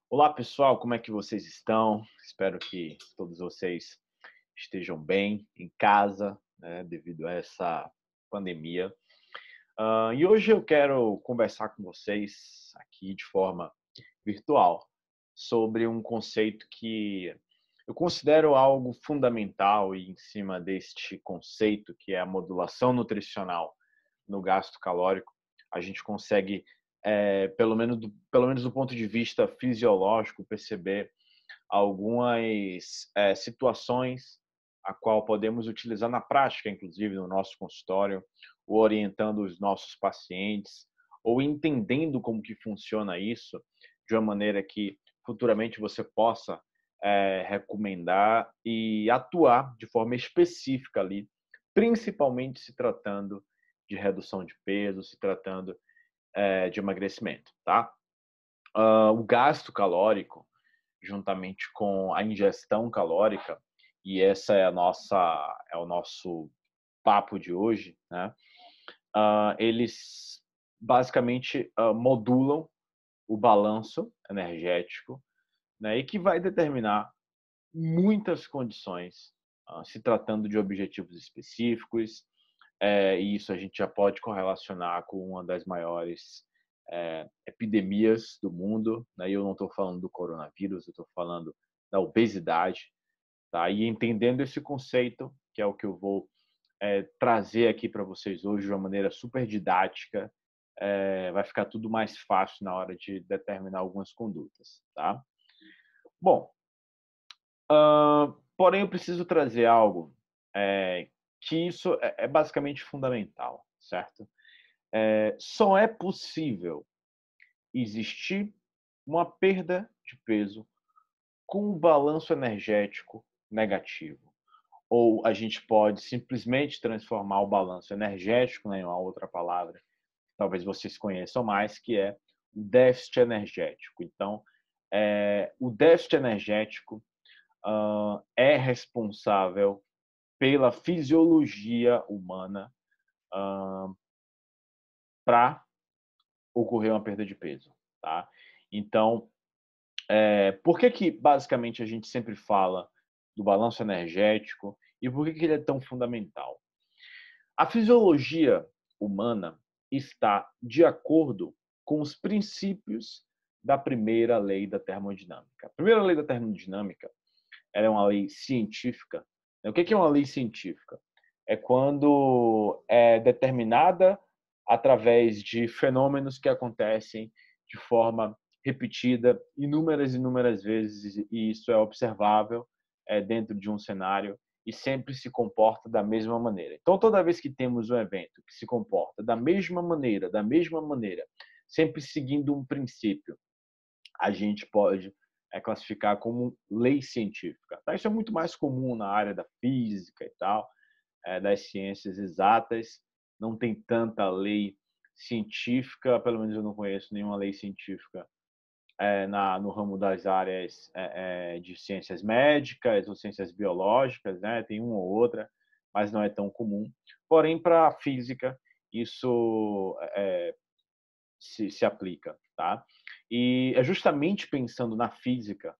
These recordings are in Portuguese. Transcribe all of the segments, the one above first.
Olá, pessoal, como é que vocês estão? Espero que todos vocês estejam bem em casa, né, devido a essa pandemia. E hoje eu quero conversar com vocês aqui de forma virtual sobre um conceito que eu considero algo fundamental e em cima deste conceito, que é a modulação nutricional no gasto calórico, a gente consegue, pelo menos do ponto de vista fisiológico, perceber algumas situações a qual podemos utilizar na prática, inclusive no nosso consultório, ou orientando os nossos pacientes, ou entendendo como que funciona isso, de uma maneira que futuramente você possa recomendar e atuar de forma específica ali, principalmente se tratando de redução de peso, se tratando de emagrecimento, tá? O gasto calórico, juntamente com a ingestão calórica, e essa é o nosso papo de hoje, né? Eles basicamente modulam o balanço energético, né? E que vai determinar muitas condições, se tratando de objetivos específicos, e isso a gente já pode correlacionar com uma das maiores epidemias do mundo, né? E eu não estou falando do coronavírus, eu estou falando da obesidade, tá? E entendendo esse conceito, que é o que eu vou trazer aqui para vocês hoje de uma maneira super didática, vai ficar tudo mais fácil na hora de determinar algumas condutas, tá? Bom, porém eu preciso trazer algo que isso é basicamente fundamental, certo? Só é possível existir uma perda de peso com um balanço energético negativo. Ou a gente pode simplesmente transformar o balanço energético, né, em uma outra palavra, talvez vocês conheçam mais, que é o déficit energético. Então, o déficit energético é responsável pela fisiologia humana para ocorrer uma perda de peso, tá? Então, por que que basicamente a gente sempre fala do balanço energético e por que que ele é tão fundamental? A fisiologia humana está de acordo com os princípios da primeira lei da termodinâmica. A primeira lei da termodinâmica, ela é uma lei científica. O que que é uma lei científica? É quando é determinada através de fenômenos que acontecem de forma repetida inúmeras e inúmeras vezes, e isso é observável dentro de um cenário e sempre se comporta da mesma maneira. Então, toda vez que temos um evento que se comporta da mesma maneira, sempre seguindo um princípio, a gente pode classificar como lei científica. Tá? Isso é muito mais comum na área da física e tal, das ciências exatas. Não tem tanta lei científica, pelo menos eu não conheço nenhuma lei científica no ramo das áreas de ciências médicas ou ciências biológicas, né? Tem uma ou outra, mas não é tão comum. Porém, para a física, isso se aplica, tá? E é justamente pensando na física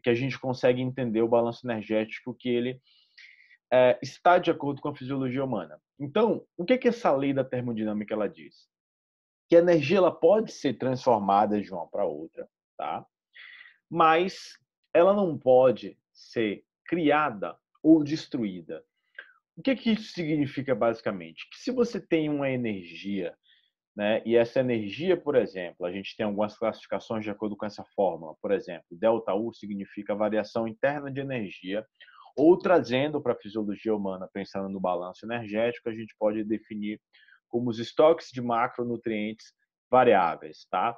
que a gente consegue entender o balanço energético, que ele está de acordo com a fisiologia humana. Então, o que que essa lei da termodinâmica ela diz? Que a energia ela pode ser transformada de uma para outra, tá? Mas ela não pode ser criada ou destruída. O que que isso significa basicamente? Que se você tem uma energia, né, e essa energia, por exemplo, a gente tem algumas classificações de acordo com essa fórmula, por exemplo, ΔU significa variação interna de energia, ou trazendo para a fisiologia humana, pensando no balanço energético, a gente pode definir como os estoques de macronutrientes variáveis, tá?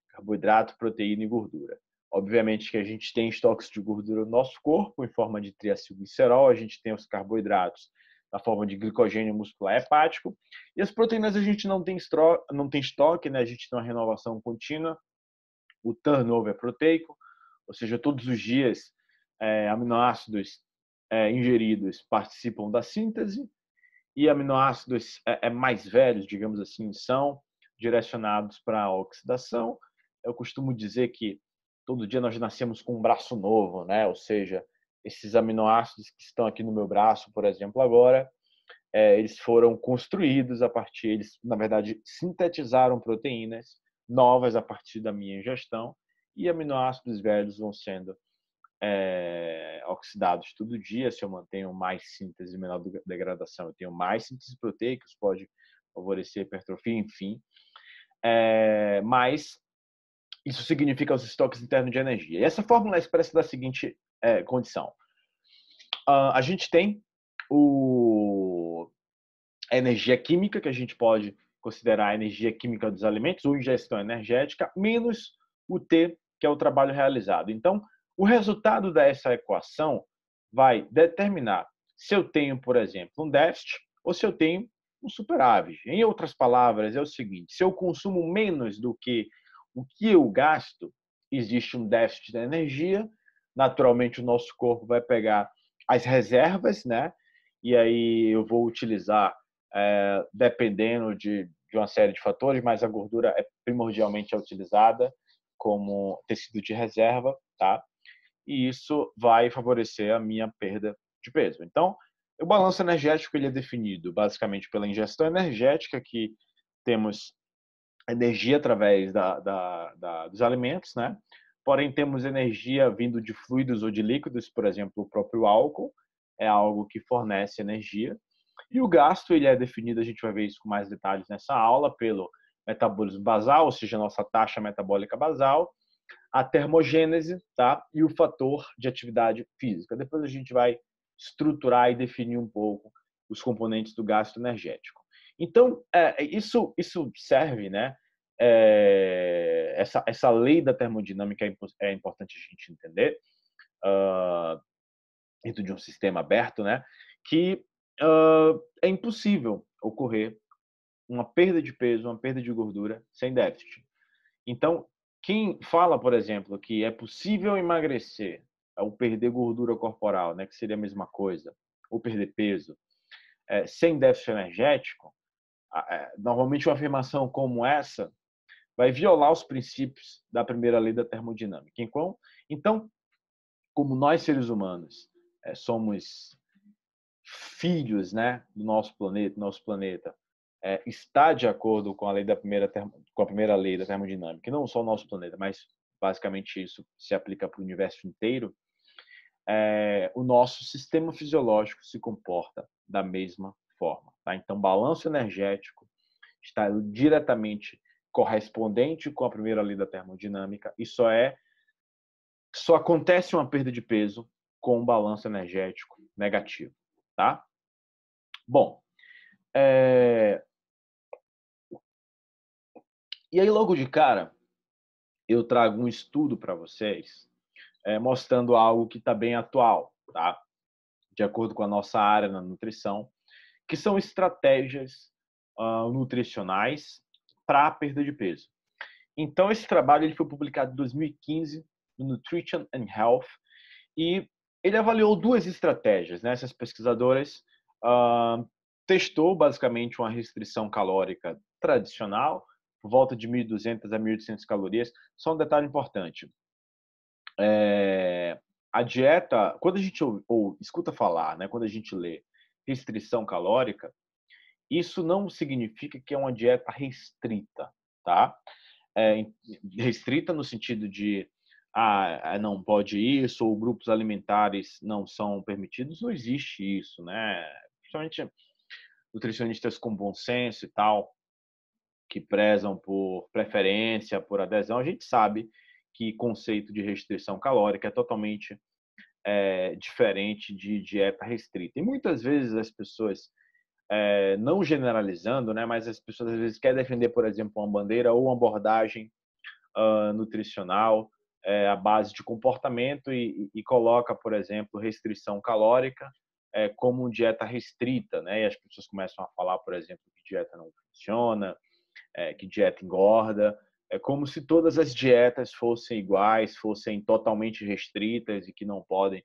Carboidrato, proteína e gordura. Obviamente que a gente tem estoques de gordura no nosso corpo, em forma de triacilglicerol, a gente tem os carboidratos na forma de glicogênio muscular hepático, e as proteínas a gente não tem estoque, né? A gente tem uma renovação contínua, o turnover proteico, ou seja, todos os dias aminoácidos ingeridos participam da síntese, e aminoácidos mais velhos, digamos assim, são direcionados para a oxidação. Eu costumo dizer que todo dia nós nascemos com um braço novo, né? Ou seja, esses aminoácidos que estão aqui no meu braço, por exemplo, agora, eles foram construídos a partir, eles, na verdade, sintetizaram proteínas novas a partir da minha ingestão, e aminoácidos velhos vão sendo oxidados todo dia. Se eu mantenho mais síntese, menor degradação, eu tenho mais síntese proteica, isso pode favorecer hipertrofia, enfim. Mas isso significa os estoques internos de energia. E essa fórmula é expressa da seguinte condição. A gente tem a energia química, que a gente pode considerar a energia química dos alimentos, ou ingestão energética, menos o T, que é o trabalho realizado. Então, o resultado dessa equação vai determinar se eu tenho, por exemplo, um déficit ou se eu tenho um superávit. Em outras palavras, é o seguinte: se eu consumo menos do que o que eu gasto, existe um déficit de energia, naturalmente o nosso corpo vai pegar as reservas, né? E aí eu vou utilizar, dependendo de uma série de fatores, mas a gordura é primordialmente utilizada como tecido de reserva, tá? E isso vai favorecer a minha perda de peso. Então, o balanço energético ele é definido basicamente pela ingestão energética, que temos energia através dos alimentos, né? Porém, temos energia vindo de fluidos ou de líquidos, por exemplo, o próprio álcool é algo que fornece energia. E o gasto ele é definido, a gente vai ver isso com mais detalhes nessa aula, pelo metabolismo basal, ou seja, a nossa taxa metabólica basal, a termogênese, tá? E o fator de atividade física. Depois a gente vai estruturar e definir um pouco os componentes do gasto energético. Então, isso serve, né? Essa lei da termodinâmica é importante a gente entender, dentro de um sistema aberto, né? Que é impossível ocorrer uma perda de peso, uma perda de gordura sem déficit. Então, quem fala, por exemplo, que é possível emagrecer ou perder gordura corporal, né, que seria a mesma coisa, ou perder peso, sem déficit energético, normalmente uma afirmação como essa vai violar os princípios da primeira lei da termodinâmica. Então, como nós seres humanos somos filhos, né, do nosso planeta está de acordo com a lei com a primeira lei da termodinâmica, e não só o nosso planeta, mas basicamente isso se aplica para o universo inteiro. O nosso sistema fisiológico se comporta da mesma forma, tá? Então, balanço energético está diretamente correspondente com a primeira lei da termodinâmica, e só acontece uma perda de peso com um balanço energético negativo, tá? Bom, e aí logo de cara eu trago um estudo para vocês mostrando algo que está bem atual, tá? De acordo com a nossa área na nutrição, que são estratégias nutricionais para a perda de peso. Então, esse trabalho ele foi publicado em 2015 no Nutrition and Health, e ele avaliou duas estratégias, né? Essas pesquisadoras testou basicamente uma restrição calórica tradicional, por volta de 1.200 a 1.800 calorias. Só um detalhe importante. A dieta, quando a gente escuta falar, né, quando a gente lê restrição calórica, isso não significa que é uma dieta restrita, tá? Restrita no sentido de não pode isso, ou grupos alimentares não são permitidos. Não existe isso, né? Principalmente nutricionistas com bom senso e tal, que prezam por preferência, por adesão, a gente sabe que conceito de restrição calórica é totalmente diferente de dieta restrita. E muitas vezes as pessoas, não generalizando, né, mas as pessoas às vezes querem defender, por exemplo, uma bandeira ou uma abordagem nutricional à base de comportamento e coloca, por exemplo, restrição calórica como dieta restrita, né? E as pessoas começam a falar, por exemplo, que dieta não funciona, que dieta engorda. É como se todas as dietas fossem iguais, fossem totalmente restritas e que não podem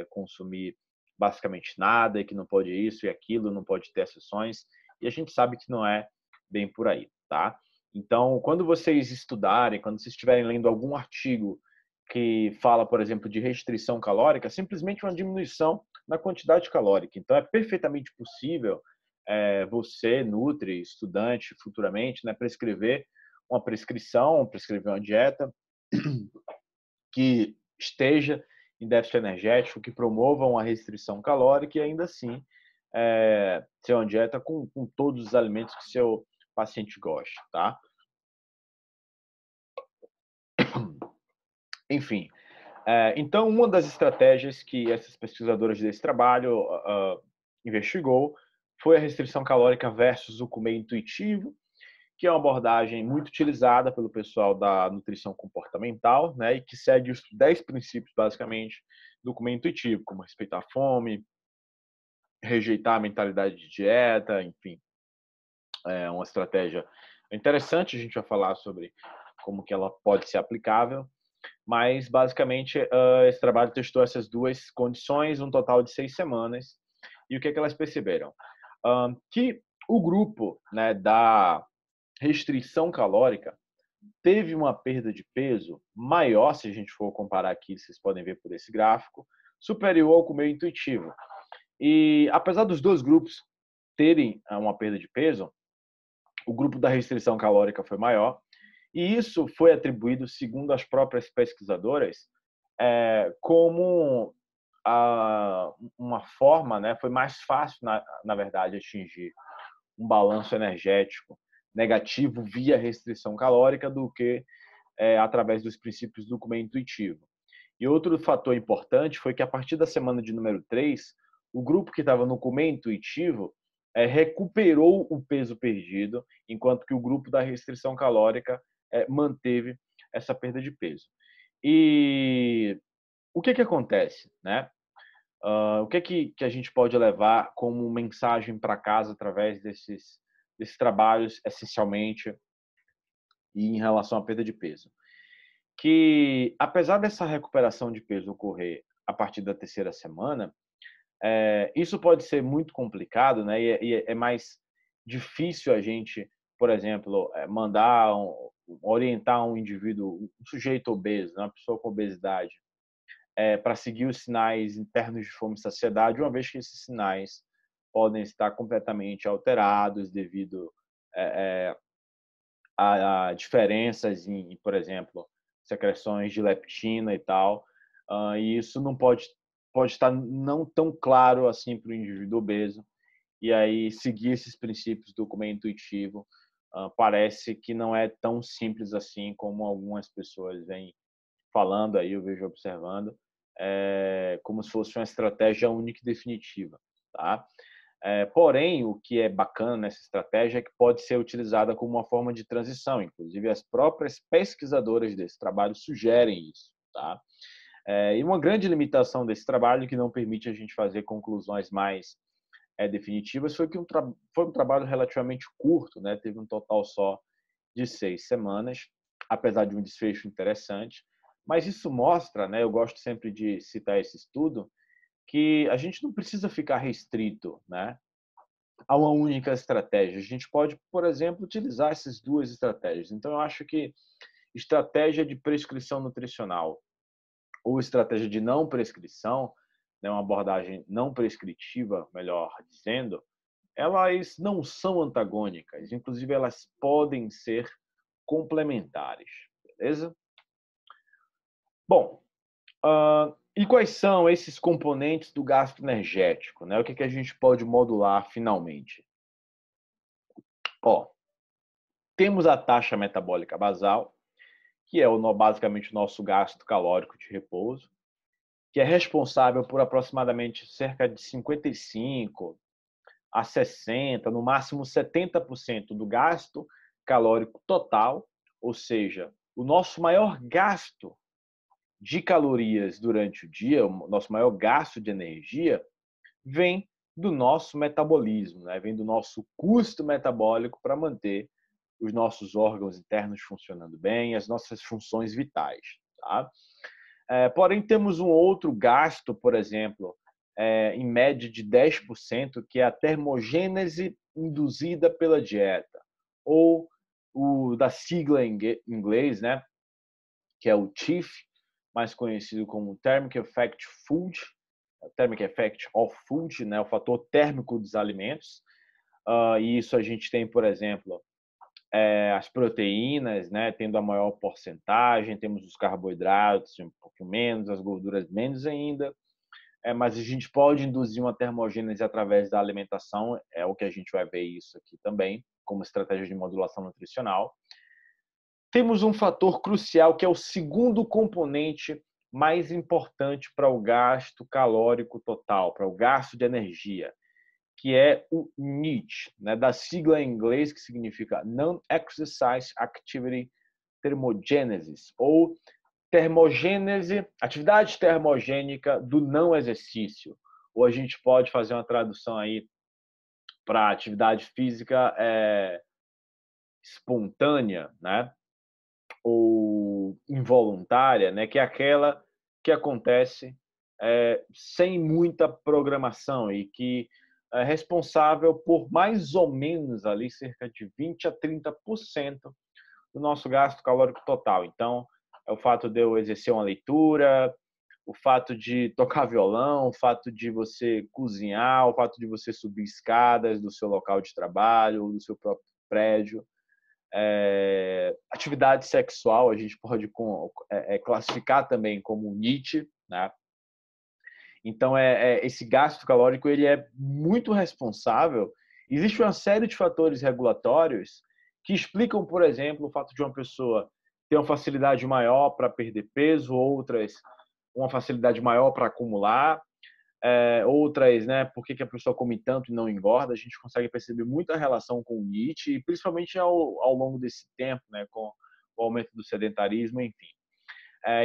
consumir basicamente nada, e que não pode isso e aquilo, não pode ter exceções. E a gente sabe que não é bem por aí, tá? Então, quando vocês estudarem, quando vocês estiverem lendo algum artigo que fala, por exemplo, de restrição calórica, simplesmente uma diminuição na quantidade calórica. Então, é perfeitamente possível você, nutri, estudante, futuramente, né, prescrever uma dieta que esteja em déficit energético, que promova uma restrição calórica e ainda assim ser uma dieta com todos os alimentos que seu paciente gosta, tá? Enfim, então uma das estratégias que essas pesquisadoras desse trabalho investigou foi a restrição calórica versus o comer intuitivo, que é uma abordagem muito utilizada pelo pessoal da nutrição comportamental, né, e que segue os 10 princípios, basicamente, do comer intuitivo, como respeitar a fome, rejeitar a mentalidade de dieta, enfim. É uma estratégia interessante, a gente vai falar sobre como que ela pode ser aplicável, mas, basicamente, esse trabalho testou essas duas condições, um total de 6 semanas, e o que é que elas perceberam? Que o grupo, né, da restrição calórica teve uma perda de peso maior, se a gente for comparar aqui, vocês podem ver por esse gráfico, superior ao comer intuitivo. E apesar dos dois grupos terem uma perda de peso, o grupo da restrição calórica foi maior, e isso foi atribuído, segundo as próprias pesquisadoras, como uma forma, né, foi mais fácil, na verdade, atingir um balanço energético negativo via restrição calórica do que através dos princípios do comer intuitivo. E outro fator importante foi que, a partir da semana de número 3, o grupo que estava no comer intuitivo recuperou o peso perdido, enquanto que o grupo da restrição calórica manteve essa perda de peso. E o que acontece, né? O que a gente pode levar como mensagem para casa através desses trabalhos, essencialmente, e em relação à perda de peso? Que, apesar dessa recuperação de peso ocorrer a partir da terceira semana, isso pode ser muito complicado, né? E é mais difícil a gente, por exemplo, orientar um indivíduo, um sujeito obeso, né, uma pessoa com obesidade, para seguir os sinais internos de fome e saciedade, uma vez que esses sinais podem estar completamente alterados devido a diferenças em, por exemplo, secreções de leptina e tal, e isso não pode estar não tão claro assim para o indivíduo obeso, e aí seguir esses princípios do comer intuitivo parece que não é tão simples assim como algumas pessoas vêm falando aí, eu vejo observando, como se fosse uma estratégia única e definitiva, tá? Porém, o que é bacana nessa estratégia é que pode ser utilizada como uma forma de transição. Inclusive, as próprias pesquisadoras desse trabalho sugerem isso, tá? E uma grande limitação desse trabalho, que não permite a gente fazer conclusões mais definitivas, foi que foi um trabalho relativamente curto, né? Teve um total só de 6 semanas, apesar de um desfecho interessante. Mas isso mostra, né? Eu gosto sempre de citar esse estudo, que a gente não precisa ficar restrito, né, a uma única estratégia. A gente pode, por exemplo, utilizar essas duas estratégias. Então, eu acho que estratégia de prescrição nutricional ou estratégia de não prescrição, né, uma abordagem não prescritiva, melhor dizendo, elas não são antagônicas. Inclusive, elas podem ser complementares. Beleza? Bom, e quais são esses componentes do gasto energético, né? O que a gente pode modular finalmente? Ó, temos a taxa metabólica basal, que é basicamente o nosso gasto calórico de repouso, que é responsável por aproximadamente cerca de 55 a 60, no máximo 70% do gasto calórico total, ou seja, o nosso maior gasto de calorias durante o dia, o nosso maior gasto de energia, vem do nosso metabolismo, né? Vem do nosso custo metabólico para manter os nossos órgãos internos funcionando bem, as nossas funções vitais. Tá? Porém, temos um outro gasto, por exemplo, em média de 10%, que é a termogênese induzida pela dieta, ou da sigla em inglês, né, que é o TEEF, mais conhecido como Thermic Effect Food, Thermic Effect of Food, né, o fator térmico dos alimentos. E isso a gente tem, por exemplo, as proteínas, né, tendo a maior porcentagem, temos os carboidratos um pouquinho menos, as gorduras menos ainda, mas a gente pode induzir uma termogênese através da alimentação, é o que a gente vai ver isso aqui também, como estratégia de modulação nutricional. Temos um fator crucial que é o segundo componente mais importante para o gasto calórico total, para o gasto de energia, que é o NEAT, né, da sigla em inglês que significa Non-Exercise Activity Thermogenesis, ou termogênese, atividade termogênica do não exercício. Ou a gente pode fazer uma tradução aí para atividade física espontânea, né? Ou involuntária, né? Que é aquela que acontece sem muita programação e que é responsável por mais ou menos ali cerca de 20 a 30% do nosso gasto calórico total. Então, é o fato de eu exercer uma leitura, o fato de tocar violão, o fato de você cozinhar, o fato de você subir escadas do seu local de trabalho ou do seu próprio prédio. Atividade sexual a gente pode classificar também como NEAT, né? Então, esse gasto calórico ele é muito responsável. Existe uma série de fatores regulatórios que explicam, por exemplo, o fato de uma pessoa ter uma facilidade maior para perder peso, outras uma facilidade maior para acumular, outras, né, por que a pessoa come tanto e não engorda. A gente consegue perceber muita relação com o NEAT, e principalmente ao longo desse tempo, né, com o aumento do sedentarismo, enfim.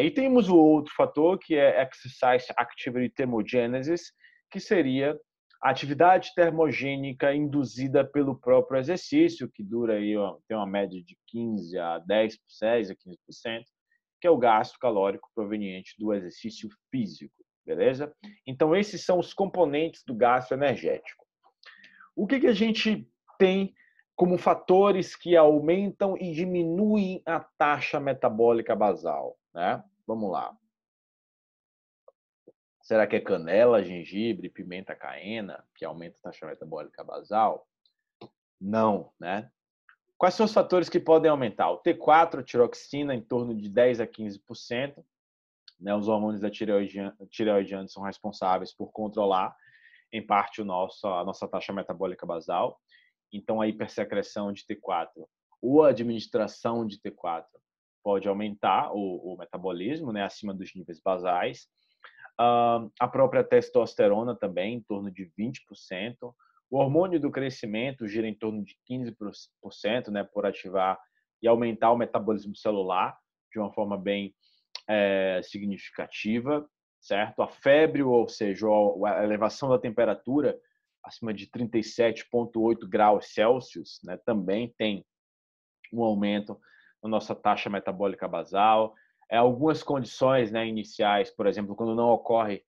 E temos o outro fator, que é Exercise Activity Thermogenesis, que seria a atividade termogênica induzida pelo próprio exercício, que dura aí, tem uma média de 15 a 10%, a 15%, que é o gasto calórico proveniente do exercício físico, beleza? Então, esses são os componentes do gasto energético. O que a gente tem como fatores que aumentam e diminuem a taxa metabólica basal, né? Vamos lá. Será que é canela, gengibre, pimenta caena que aumenta a taxa metabólica basal? Não, né? Quais são os fatores que podem aumentar? O T4, tiroxina, em torno de 10 a 15%. Né? Os hormônios da tireoidiana são responsáveis por controlar, em parte, a nossa taxa metabólica basal. Então, a hipersecreção de T4 ou a administração de T4 pode aumentar o metabolismo, né, acima dos níveis basais. A própria testosterona também, em torno de 20%. O hormônio do crescimento gira em torno de 15%, né, por ativar e aumentar o metabolismo celular de uma forma bem significativa, certo? A febre, ou seja, a elevação da temperatura acima de 37,8 graus Celsius, né, também tem um aumento na nossa taxa metabólica basal. Algumas condições, né, iniciais, por exemplo, quando não ocorre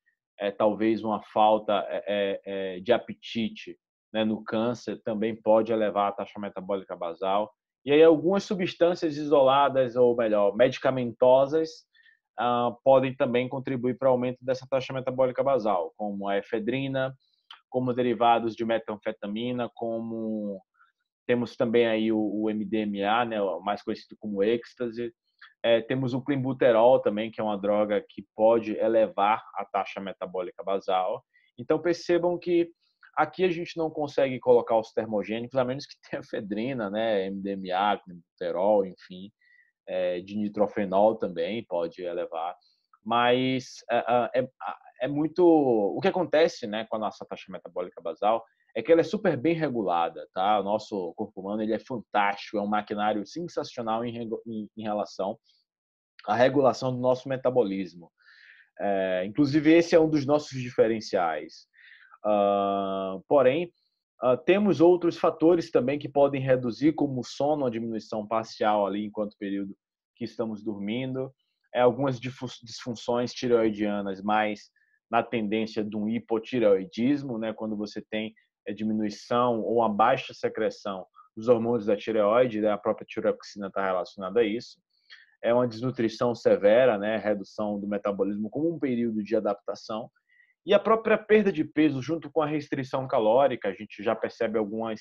talvez uma falta de apetite, né, no câncer, também pode elevar a taxa metabólica basal. E aí algumas substâncias isoladas, ou melhor, medicamentosas, podem também contribuir para o aumento dessa taxa metabólica basal, como a efedrina, como derivados de metanfetamina, como temos também aí o MDMA, né, mais conhecido como êxtase. Temos o clenbuterol também, que é uma droga que pode elevar a taxa metabólica basal. Então percebam que aqui a gente não consegue colocar os termogênicos, a menos que tenha efedrina, né, MDMA, clenbuterol, enfim, de nitrofenol também pode elevar. Mas é muito... O que acontece, né, com a nossa taxa metabólica basal é que ela é super bem regulada, tá? O nosso corpo humano ele é fantástico, é um maquinário sensacional em relação à regulação do nosso metabolismo. Inclusive, esse é um dos nossos diferenciais. Porém, temos outros fatores também que podem reduzir, como o sono, a diminuição parcial ali enquanto período que estamos dormindo, algumas disfunções tireoidianas, mais na tendência de um hipotireoidismo, né, quando você tem diminuição ou uma baixa secreção dos hormônios da tireoide, né? A própria tireoxina está relacionada a isso. É uma desnutrição severa, né? Redução do metabolismo como um período de adaptação. E a própria perda de peso junto com a restrição calórica, a gente já percebe algumas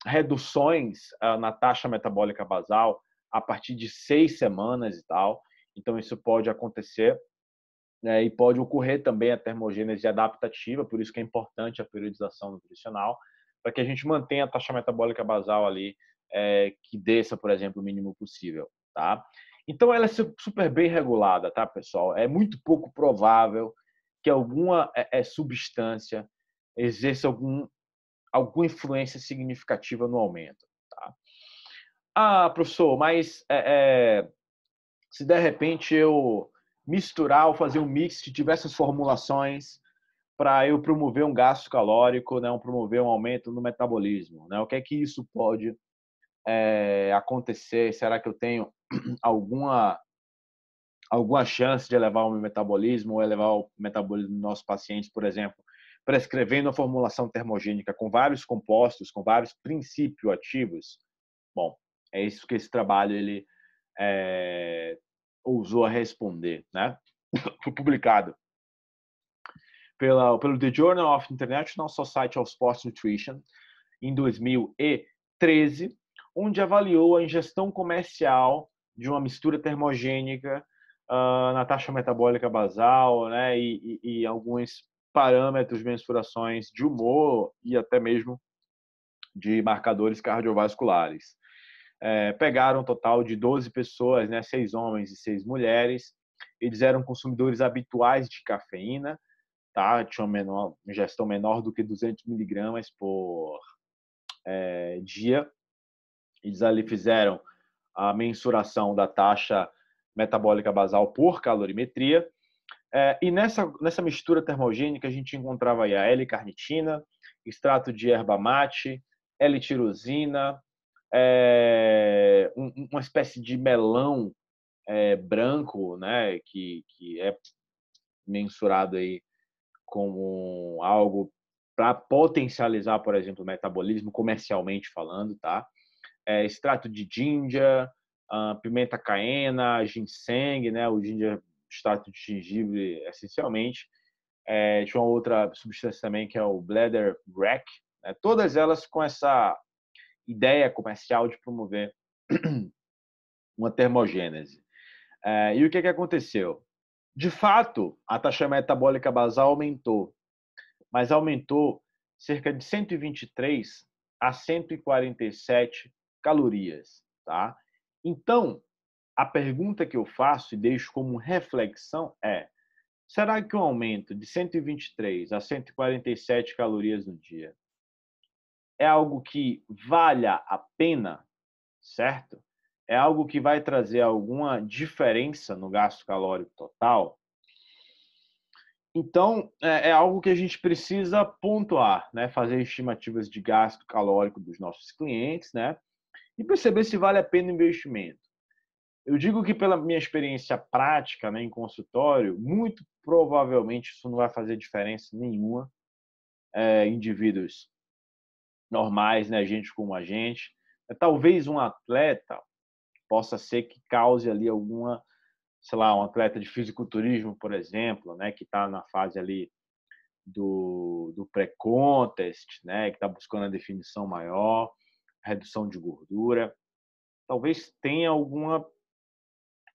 reduções na taxa metabólica basal a partir de 6 semanas e tal. Então, isso pode acontecer, né, e pode ocorrer também a termogênese adaptativa, por isso que é importante a periodização nutricional, para que a gente mantenha a taxa metabólica basal ali, que desça, por exemplo, o mínimo possível, tá? Então, ela é super bem regulada, tá, pessoal? É muito pouco provável que alguma substância exerça alguma influência significativa no aumento, tá? Ah, professor, mas se de repente eu misturar ou fazer um mix de diversas formulações para eu promover um gasto calórico, né, promover um aumento no metabolismo, né? O que é que isso pode acontecer? Será que eu tenho alguma chance de elevar o meu metabolismo ou elevar o metabolismo dos nossos pacientes, por exemplo, prescrevendo a formulação termogênica com vários compostos, com vários princípios ativos? Bom, é isso que esse trabalho ele ousou a responder, né? Foi publicado pelo The Journal of International Society of Sports Nutrition em 2013, onde avaliou a ingestão comercial de uma mistura termogênica na taxa metabólica basal, né, e alguns parâmetros de mensurações de humor e até mesmo de marcadores cardiovasculares. Pegaram um total de 12 pessoas, né, 6 homens e 6 mulheres. Eles eram consumidores habituais de cafeína, tá? Tinham ingestão menor do que 200 miligramas por dia. Eles ali fizeram a mensuração da taxa metabólica basal por calorimetria. E nessa mistura termogênica a gente encontrava aí a L-carnitina, extrato de erva mate, L-tirosina, uma espécie de melão branco, né, que é mensurado aí como algo para potencializar, por exemplo, o metabolismo comercialmente falando, tá? Extrato de ginger, pimenta caiena, ginseng, né? O ginger, extrato de gengibre, essencialmente. Tinha uma outra substância também que é o bladderwrack, né? Todas elas com essa ideia comercial de promover uma termogênese. E o que aconteceu? De fato, a taxa metabólica basal aumentou, mas aumentou cerca de 123 a 147 calorias, tá? Então, a pergunta que eu faço e deixo como reflexão é: será que um aumento de 123 a 147 calorias no dia é algo que valha a pena, certo? É algo que vai trazer alguma diferença no gasto calórico total? Então, é algo que a gente precisa pontuar, né? Fazer estimativas de gasto calórico dos nossos clientes, né? E perceber se vale a pena o investimento. Eu digo que pela minha experiência prática, né, em consultório, muito provavelmente isso não vai fazer diferença nenhuma. Indivíduos normais, né, gente como a gente. Talvez um atleta possa ser que cause ali alguma, sei lá, um atleta de fisiculturismo, por exemplo, né, que está na fase ali do pré-contest, né, que está buscando a definição maior, redução de gordura, talvez tenha alguma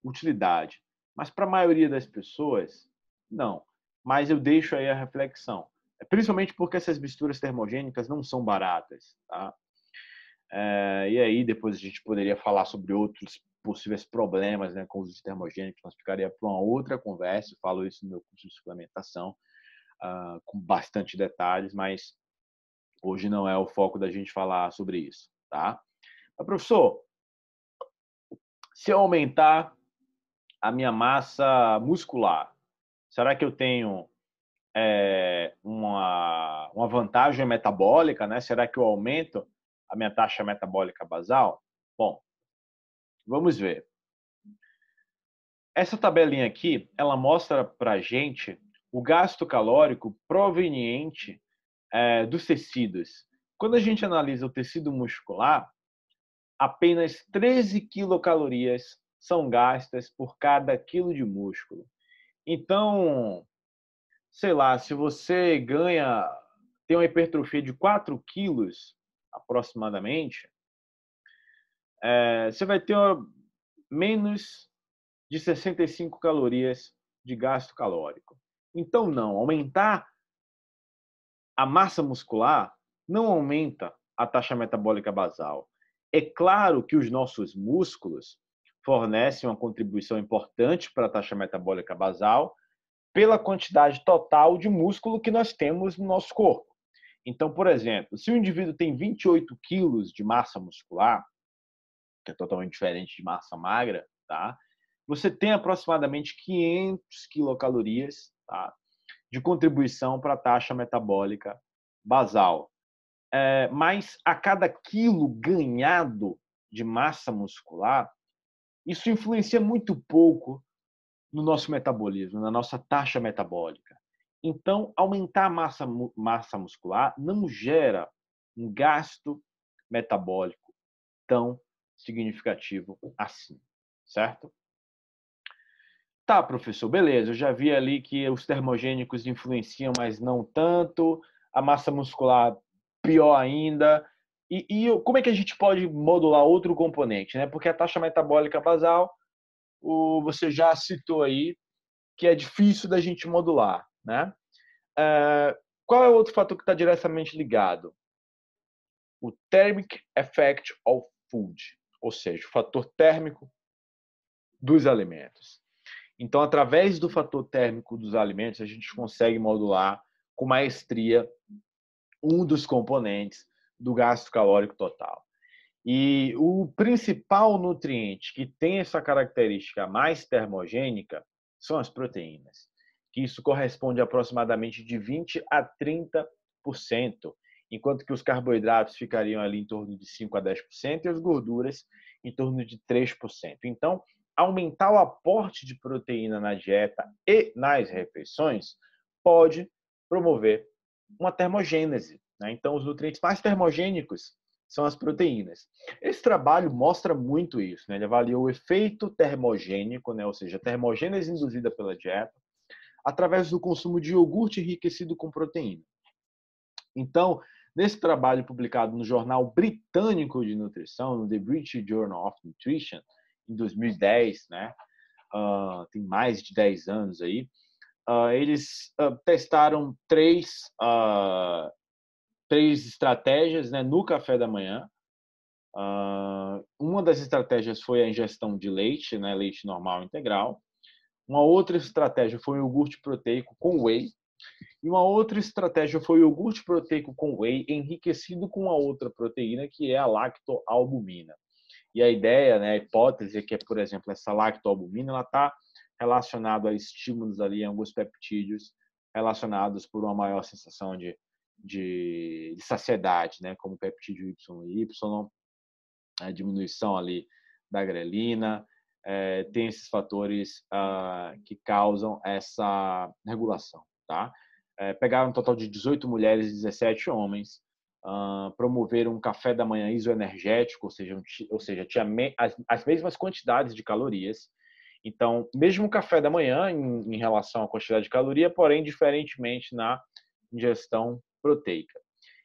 utilidade. Mas para a maioria das pessoas, não. Mas eu deixo aí a reflexão. Principalmente porque essas misturas termogênicas não são baratas, tá? E aí depois a gente poderia falar sobre outros possíveis problemas, né, com os termogênicos, nós ficaria para uma outra conversa. Eu falo isso no meu curso de suplementação, com bastante detalhes, mas hoje não é o foco da gente falar sobre isso, tá? Mas, professor, se eu aumentar a minha massa muscular, será que eu tenho uma vantagem metabólica, né? Será que eu aumento a minha taxa metabólica basal? Bom, vamos ver. Essa tabelinha aqui, ela mostra para a gente o gasto calórico proveniente dos tecidos Quando a gente analisa o tecido muscular, apenas 13 quilocalorias são gastas por cada quilo de músculo. Então, sei lá, se você tem uma hipertrofia de 4 quilos, aproximadamente, você vai ter menos de 65 calorias de gasto calórico. Então, não, aumentar a massa muscular não aumenta a taxa metabólica basal. É claro que os nossos músculos fornecem uma contribuição importante para a taxa metabólica basal pela quantidade total de músculo que nós temos no nosso corpo. Então, por exemplo, se o indivíduo tem 28 quilos de massa muscular, que é totalmente diferente de massa magra, tá? Você tem aproximadamente 500 quilocalorias, tá? De contribuição para a taxa metabólica basal. Mas a cada quilo ganhado de massa muscular, isso influencia muito pouco no nosso metabolismo, na nossa taxa metabólica. Então, aumentar a massa muscular não gera um gasto metabólico tão significativo assim, certo? Tá, professor, beleza. Eu já vi ali que os termogênicos influenciam, mas não tanto. A massa muscular, pior ainda. Como é que a gente pode modular outro componente, né? Porque a taxa metabólica basal, você já citou aí, que é difícil da gente modular, né? Qual é o outro fator que está diretamente ligado? O thermic effect of food, ou seja, o fator térmico dos alimentos. Então, através do fator térmico dos alimentos, a gente consegue modular com maestria um dos componentes do gasto calórico total. E o principal nutriente que tem essa característica mais termogênica são as proteínas, que isso corresponde a aproximadamente de 20 a 30%, enquanto que os carboidratos ficariam ali em torno de 5 a 10% e as gorduras em torno de 3%. Então, aumentar o aporte de proteína na dieta e nas refeições pode promover uma termogênese, né? Então, os nutrientes mais termogênicos são as proteínas. Esse trabalho mostra muito isso, né? Ele avaliou o efeito termogênico, né? Ou seja, a termogênese induzida pela dieta, através do consumo de iogurte enriquecido com proteína. Então, nesse trabalho publicado no Jornal Britânico de Nutrição, no The British Journal of Nutrition, em 2010, né? Tem mais de 10 anos aí, eles testaram três estratégias, né, no café da manhã. Uma das estratégias foi a ingestão de leite, né, leite normal integral. Uma outra estratégia foi o iogurte proteico com whey. E uma outra estratégia foi o iogurte proteico com whey enriquecido com uma outra proteína, que é a lactoalbumina. E a ideia, né, a hipótese é que, por exemplo, essa lactoalbumina ela está relacionada a estímulos ali em alguns peptídeos relacionados por uma maior sensação de saciedade, né, como o peptídeo YY, a diminuição ali da grelina, tem esses fatores que causam essa regulação, tá? Pegaram um total de 18 mulheres e 17 homens, promoveram um café da manhã isoenergético, ou seja tinha as mesmas quantidades de calorias. Então, mesmo café da manhã em relação à quantidade de caloria, porém, diferentemente na ingestão proteica.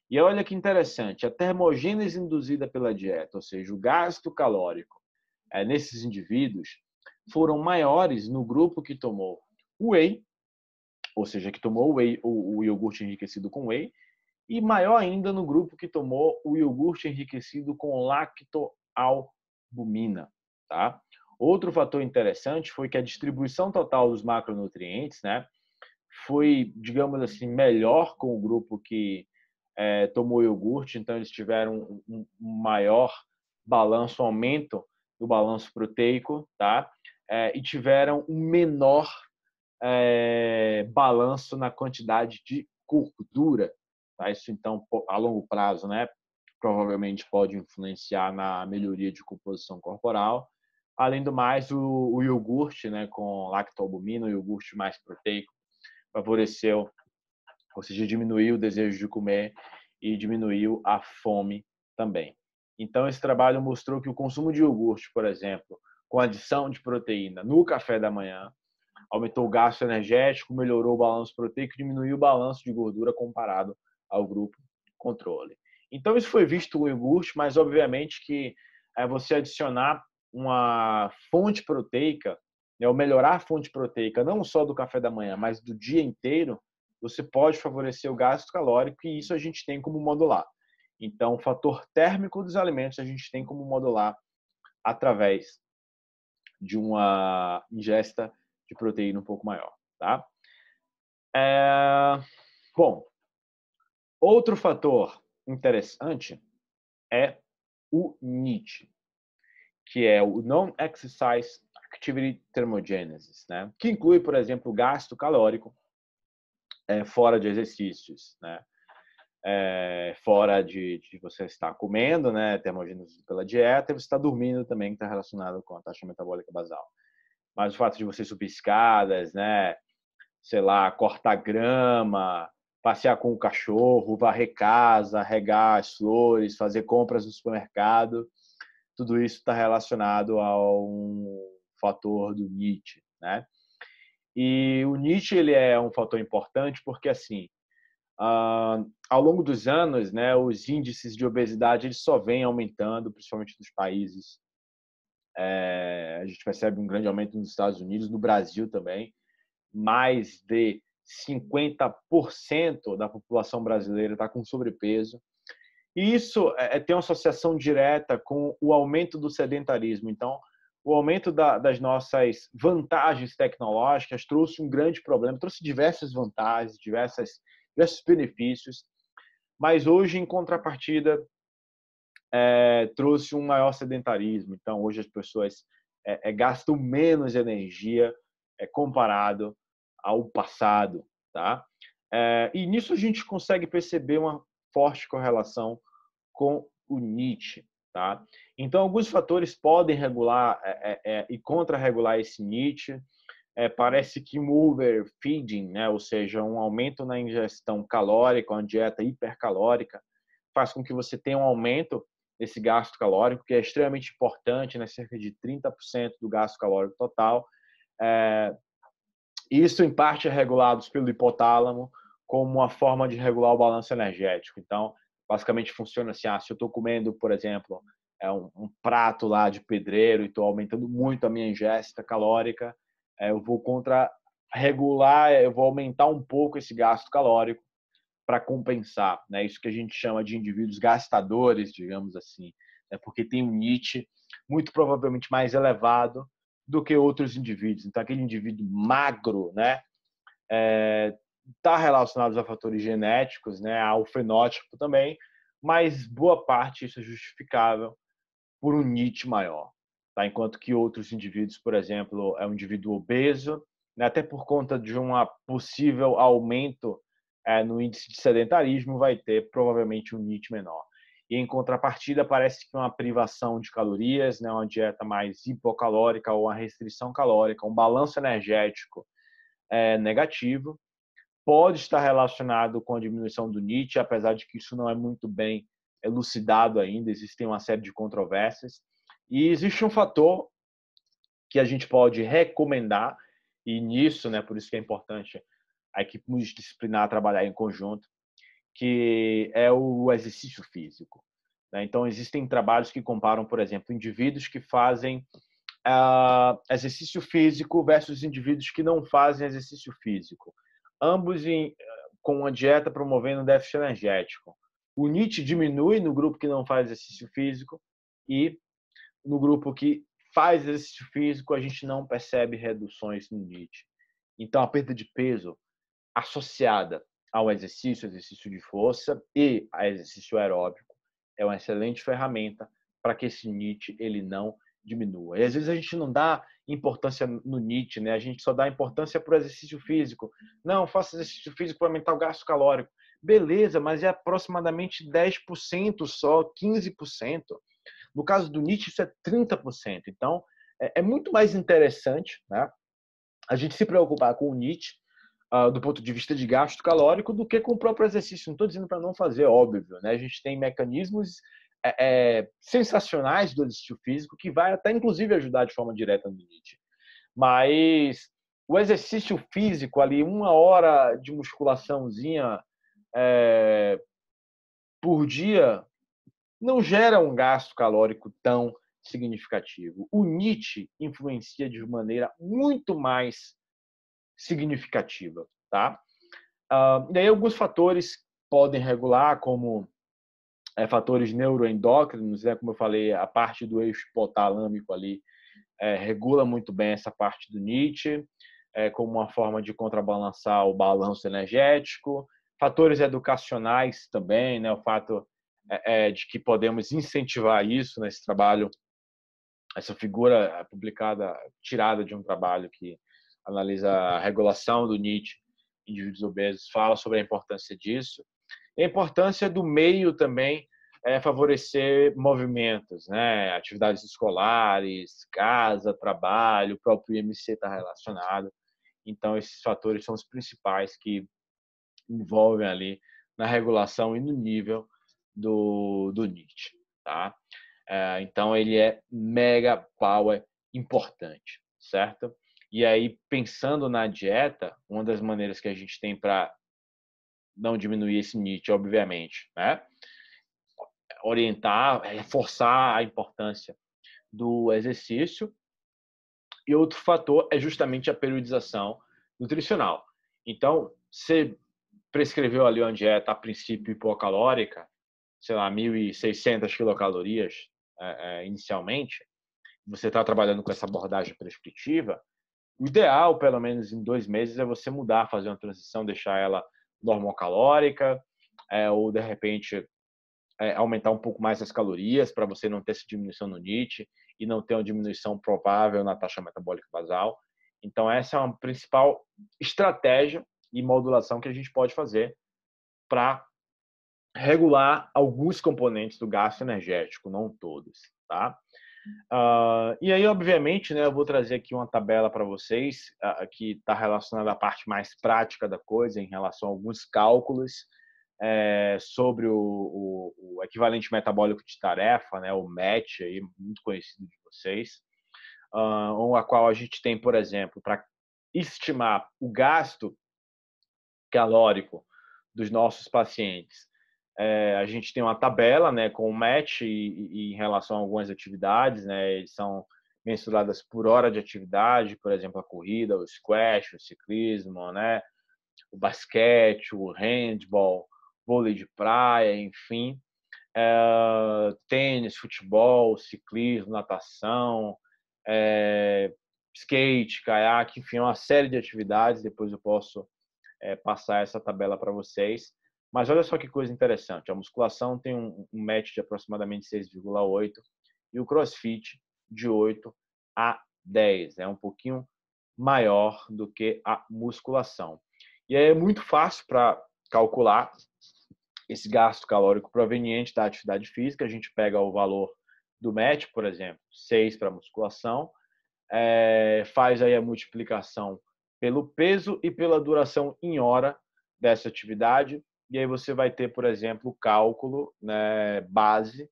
E olha que interessante, a termogênese induzida pela dieta, ou seja, o gasto calórico nesses indivíduos, foram maiores no grupo que tomou whey, ou seja, que tomou o iogurte enriquecido com whey, e maior ainda no grupo que tomou o iogurte enriquecido com lactoalbumina, tá? Outro fator interessante foi que a distribuição total dos macronutrientes, né, foi, digamos assim, melhor com o grupo que tomou iogurte, então eles tiveram um maior balanço, aumento do balanço proteico, tá? E tiveram um menor balanço na quantidade de gordura, tá? Isso então a longo prazo, né? Provavelmente pode influenciar na melhoria de composição corporal. Além do mais, o iogurte, né, com lactoalbumina, o iogurte mais proteico, favoreceu, ou seja, diminuiu o desejo de comer e diminuiu a fome também. Então, esse trabalho mostrou que o consumo de iogurte, por exemplo, com adição de proteína no café da manhã, aumentou o gasto energético, melhorou o balanço proteico, diminuiu o balanço de gordura comparado ao grupo controle. Então, isso foi visto com o iogurte, mas obviamente que você adicionar uma fonte proteica, ou melhorar a fonte proteica, não só do café da manhã, mas do dia inteiro, você pode favorecer o gasto calórico e isso a gente tem como modular. Então, o fator térmico dos alimentos a gente tem como modular através de uma ingesta de proteína um pouco maior, tá? Bom, outro fator interessante é o NEAT, que é o Non-Exercise Activity Thermogenesis, né? Que inclui, por exemplo, o gasto calórico fora de exercícios, né? Fora de você estar comendo, né? Termogênese pela dieta, e você está dormindo também, que está relacionado com a taxa metabólica basal. Mas o fato de você subir escadas, né? Sei lá, cortar grama, passear com o cachorro, varrer casa, regar as flores, fazer compras no supermercado, tudo isso está relacionado a um fator do NEAT, né? E o NEAT ele é um fator importante porque assim, ao longo dos anos, né, os índices de obesidade eles só vêm aumentando, principalmente nos países. A gente percebe um grande aumento nos Estados Unidos, no Brasil também. Mais de 50% da população brasileira está com sobrepeso. E isso tem uma associação direta com o aumento do sedentarismo. Então, o aumento das nossas vantagens tecnológicas trouxe um grande problema, trouxe diversas vantagens, diversos benefícios, mas hoje, em contrapartida, trouxe um maior sedentarismo. Então, hoje as pessoas gastam menos energia comparado ao passado, tá? E nisso a gente consegue perceber uma forte correlação com o NEAT, tá? Então, alguns fatores podem regular e contra-regular esse NEAT. Parece que um overfeeding, né? Ou seja, um aumento na ingestão calórica, uma dieta hipercalórica, faz com que você tenha um aumento desse gasto calórico, que é extremamente importante, né? Cerca de 30% do gasto calórico total. Isso, em parte, é regulado pelo hipotálamo como uma forma de regular o balanço energético. Então, basicamente funciona assim, se eu estou comendo, por exemplo, um prato lá de pedreiro e estou aumentando muito a minha ingesta calórica, eu vou contra-regular, eu vou aumentar um pouco esse gasto calórico para compensar, né? Isso que a gente chama de indivíduos gastadores, digamos assim, né? Porque tem um NEAT muito provavelmente mais elevado do que outros indivíduos. Então, aquele indivíduo magro, né, está relacionado a fatores genéticos, né, ao fenótipo também, mas boa parte isso é justificável por um NEAT maior, tá? Enquanto que outros indivíduos, por exemplo, é um indivíduo obeso, né, até por conta de um possível aumento no índice de sedentarismo, vai ter provavelmente um NEAT menor. E em contrapartida, parece que uma privação de calorias, né, uma dieta mais hipocalórica ou uma restrição calórica, um balanço energético negativo, pode estar relacionado com a diminuição do NEAT, apesar de que isso não é muito bem elucidado ainda, existem uma série de controvérsias. E existe um fator que a gente pode recomendar, e nisso, né, por isso que é importante a equipe multidisciplinar trabalhar em conjunto, que é o exercício físico, né? Então, existem trabalhos que comparam, por exemplo, indivíduos que fazem exercício físico versus indivíduos que não fazem exercício físico. Ambos com uma dieta promovendo déficit energético. O NEAT diminui no grupo que não faz exercício físico e no grupo que faz exercício físico a gente não percebe reduções no NEAT. Então, a perda de peso associada ao exercício de força e a exercício aeróbico é uma excelente ferramenta para que esse NEAT ele não diminua. E às vezes a gente não dá importância no NEAT, né? A gente só dá importância para o exercício físico. Não, faça exercício físico para aumentar o gasto calórico. Beleza, mas é aproximadamente 10% só, 15%. No caso do NEAT, isso é 30%. Então, é muito mais interessante, né, a gente se preocupar com o NEAT do ponto de vista de gasto calórico do que com o próprio exercício. Não estou dizendo para não fazer, óbvio, né? A gente tem mecanismos sensacionais do exercício físico que vai até, inclusive, ajudar de forma direta no NEAT. Mas o exercício físico ali, 1 hora de musculaçãozinha por dia, não gera um gasto calórico tão significativo. O NEAT influencia de maneira muito mais significativa, tá? E aí alguns fatores podem regular, como fatores neuroendócrinos, né? Como eu falei, a parte do eixo hipotalâmico ali regula muito bem essa parte do NEAT, como uma forma de contrabalançar o balanço energético. Fatores educacionais também, né? O fato de que podemos incentivar isso nesse trabalho, essa figura publicada, tirada de um trabalho que analisa a regulação do NEAT em indivíduos obesos, fala sobre a importância disso. E a importância do meio também favorecer movimentos, né? Atividades escolares, casa, trabalho, o próprio IMC está relacionado. Então, esses fatores são os principais que envolvem ali na regulação e no nível do NEAT, tá? Então, ele é mega power importante, certo? E aí, pensando na dieta, uma das maneiras que a gente tem para não diminuir esse NEAT, obviamente, né? Orientar, reforçar a importância do exercício. E outro fator é justamente a periodização nutricional. Então, você prescreveu ali uma dieta a princípio hipocalórica, sei lá, 1.600 quilocalorias inicialmente, você está trabalhando com essa abordagem prescritiva, o ideal, pelo menos em 2 meses, é você mudar, fazer uma transição, deixar ela normocalórica, ou de repente aumentar um pouco mais as calorias para você não ter essa diminuição no NEAT e não ter uma diminuição provável na taxa metabólica basal. Então, essa é uma principal estratégia e modulação que a gente pode fazer para regular alguns componentes do gasto energético, não todos, tá? E aí, obviamente, né, eu vou trazer aqui uma tabela para vocês que está relacionada à parte mais prática da coisa, em relação a alguns cálculos sobre o equivalente metabólico de tarefa, né, o MET, aí, muito conhecido de vocês, a qual a gente tem, por exemplo, para estimar o gasto calórico dos nossos pacientes. A gente tem uma tabela, né, com o MET e em relação a algumas atividades, né, eles são mensuradas por hora de atividade, por exemplo, a corrida, o squash, o ciclismo, né, o basquete, o handball, vôlei de praia, enfim, tênis, futebol, ciclismo, natação, skate, caiaque, enfim, uma série de atividades. Depois eu posso passar essa tabela para vocês. Mas olha só que coisa interessante, a musculação tem um match de aproximadamente 6,8 e o crossfit de 8 a 10, é um pouquinho maior do que a musculação. E é muito fácil para calcular esse gasto calórico proveniente da atividade física. A gente pega o valor do match, por exemplo, 6 para musculação, faz aí a multiplicação pelo peso e pela duração em hora dessa atividade, e aí você vai ter, por exemplo, o cálculo, né, base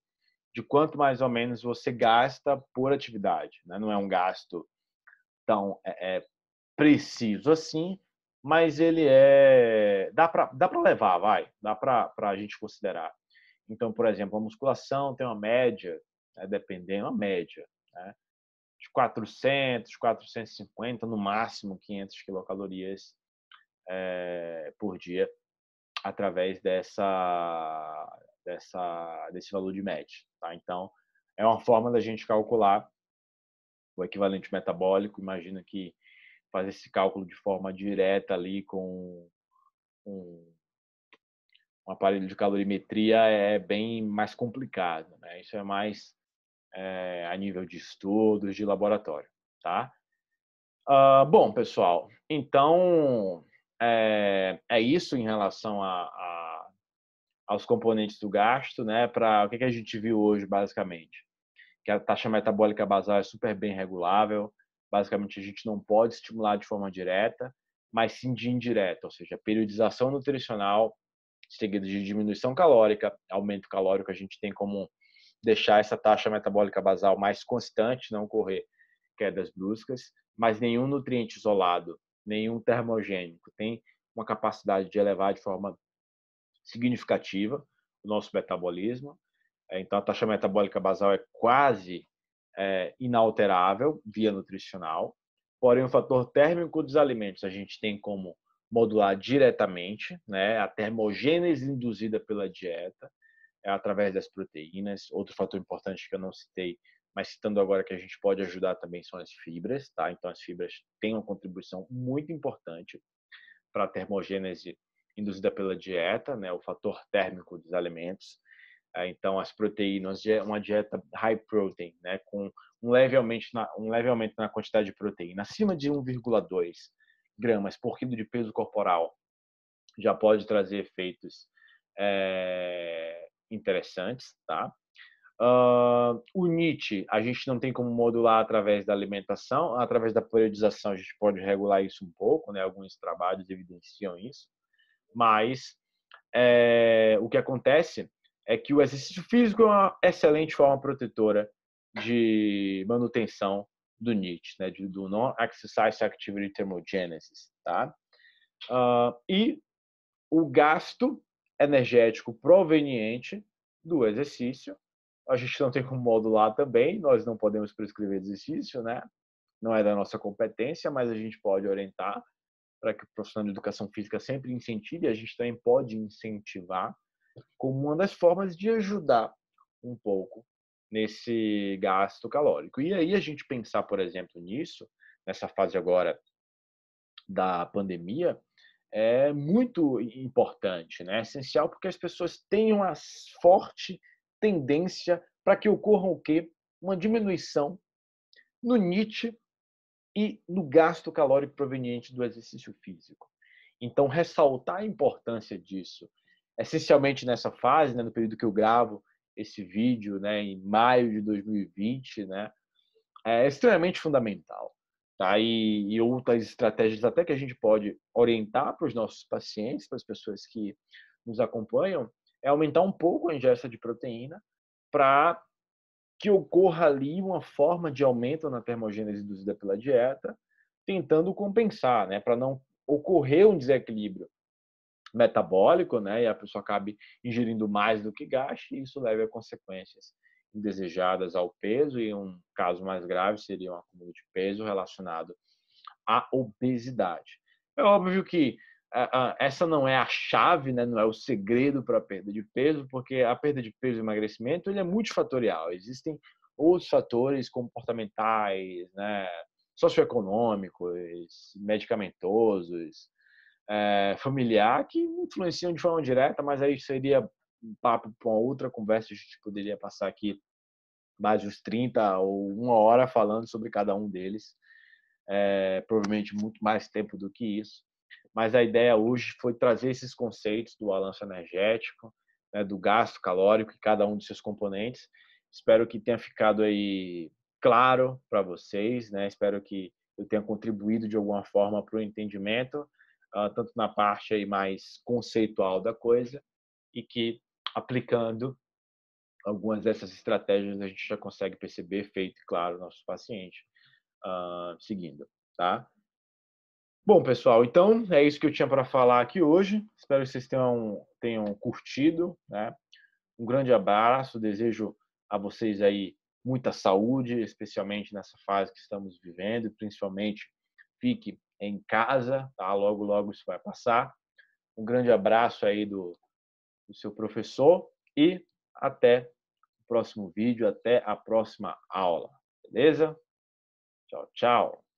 de quanto mais ou menos você gasta por atividade, né? Não é um gasto tão preciso assim, mas ele dá para levar, dá para a gente considerar. Então, por exemplo, a musculação tem uma média, dependendo, uma média, né, de 400, 450, no máximo 500 quilocalorias por dia, através desse valor de média. Tá? Então, é uma forma da gente calcular o equivalente metabólico. Imagina que fazer esse cálculo de forma direta ali com um aparelho de calorimetria é bem mais complicado, né? Isso é mais a nível de estudos de laboratório, tá? Bom, pessoal, então é isso em relação aos componentes do gasto, né? Para o que a gente viu hoje, basicamente, que a taxa metabólica basal é super bem regulável. Basicamente, a gente não pode estimular de forma direta, mas sim de indireta, ou seja, periodização nutricional seguida de diminuição calórica, aumento calórico, a gente tem como deixar essa taxa metabólica basal mais constante, não ocorrer quedas bruscas, mas nenhum nutriente isolado, nenhum termogênico tem uma capacidade de elevar de forma significativa o nosso metabolismo. Então, a taxa metabólica basal é quase inalterável via nutricional. Porém, o fator térmico dos alimentos a gente tem como modular diretamente, né? A termogênese induzida pela dieta é através das proteínas. Outro fator importante que eu não citei, mas citando agora que a gente pode ajudar também são as fibras, tá? Então, as fibras têm uma contribuição muito importante para a termogênese induzida pela dieta, né? O fator térmico dos alimentos. Então, as proteínas, uma dieta high protein, né, com um leve aumento na quantidade de proteína, acima de 1,2 gramas por quilo de peso corporal, já pode trazer efeitos interessantes, tá? O NEAT, a gente não tem como modular através da alimentação, através da periodização a gente pode regular isso um pouco, né? Alguns trabalhos evidenciam isso, mas o que acontece é que o exercício físico é uma excelente forma protetora de manutenção do NEAT, né, do Non-Exercise Activity Thermogenesis, tá? E o gasto energético proveniente do exercício, a gente não tem como modular também, nós não podemos prescrever exercício, né? Não é da nossa competência, mas a gente pode orientar para que o profissional de educação física sempre incentive, a gente também pode incentivar como uma das formas de ajudar um pouco nesse gasto calórico. E aí a gente pensar, por exemplo, nisso, nessa fase agora da pandemia, é muito importante, né? É essencial porque as pessoas tenham a forte tendência para que ocorra o quê? Uma diminuição no NEAT e no gasto calórico proveniente do exercício físico. Então, ressaltar a importância disso, essencialmente nessa fase, né, no período que eu gravo esse vídeo, né, em maio de 2020, né, é extremamente fundamental. Tá? E outras estratégias até que a gente pode orientar para os nossos pacientes, para as pessoas que nos acompanham, é aumentar um pouco a ingesta de proteína para que ocorra ali uma forma de aumento na termogênese induzida pela dieta, tentando compensar, né, para não ocorrer um desequilíbrio metabólico, né, e a pessoa acabe ingerindo mais do que gaste, e isso leva a consequências indesejadas ao peso, e um caso mais grave seria um acúmulo de peso relacionado à obesidade. É óbvio que essa não é a chave, né, não é o segredo para a perda de peso, porque a perda de peso e emagrecimento ele é multifatorial. Existem outros fatores comportamentais, né, socioeconômicos, medicamentosos, familiar, que influenciam de forma direta, mas aí seria um papo para uma outra conversa. A gente poderia passar aqui mais uns 30 ou uma hora falando sobre cada um deles, provavelmente muito mais tempo do que isso. Mas a ideia hoje foi trazer esses conceitos do balanço energético, né, do gasto calórico e cada um dos seus componentes. Espero que tenha ficado aí claro para vocês, né? Espero que eu tenha contribuído de alguma forma para o entendimento, tanto na parte aí mais conceitual da coisa, e que aplicando algumas dessas estratégias a gente já consegue perceber efeito, claro, no nosso paciente seguindo, tá? Bom, pessoal, então é isso que eu tinha para falar aqui hoje. Espero que vocês tenham curtido, né? Um grande abraço, desejo a vocês aí muita saúde, especialmente nessa fase que estamos vivendo, e principalmente fique em casa, tá? Logo, logo isso vai passar. Um grande abraço aí do seu professor e até o próximo vídeo, até a próxima aula, beleza? Tchau, tchau.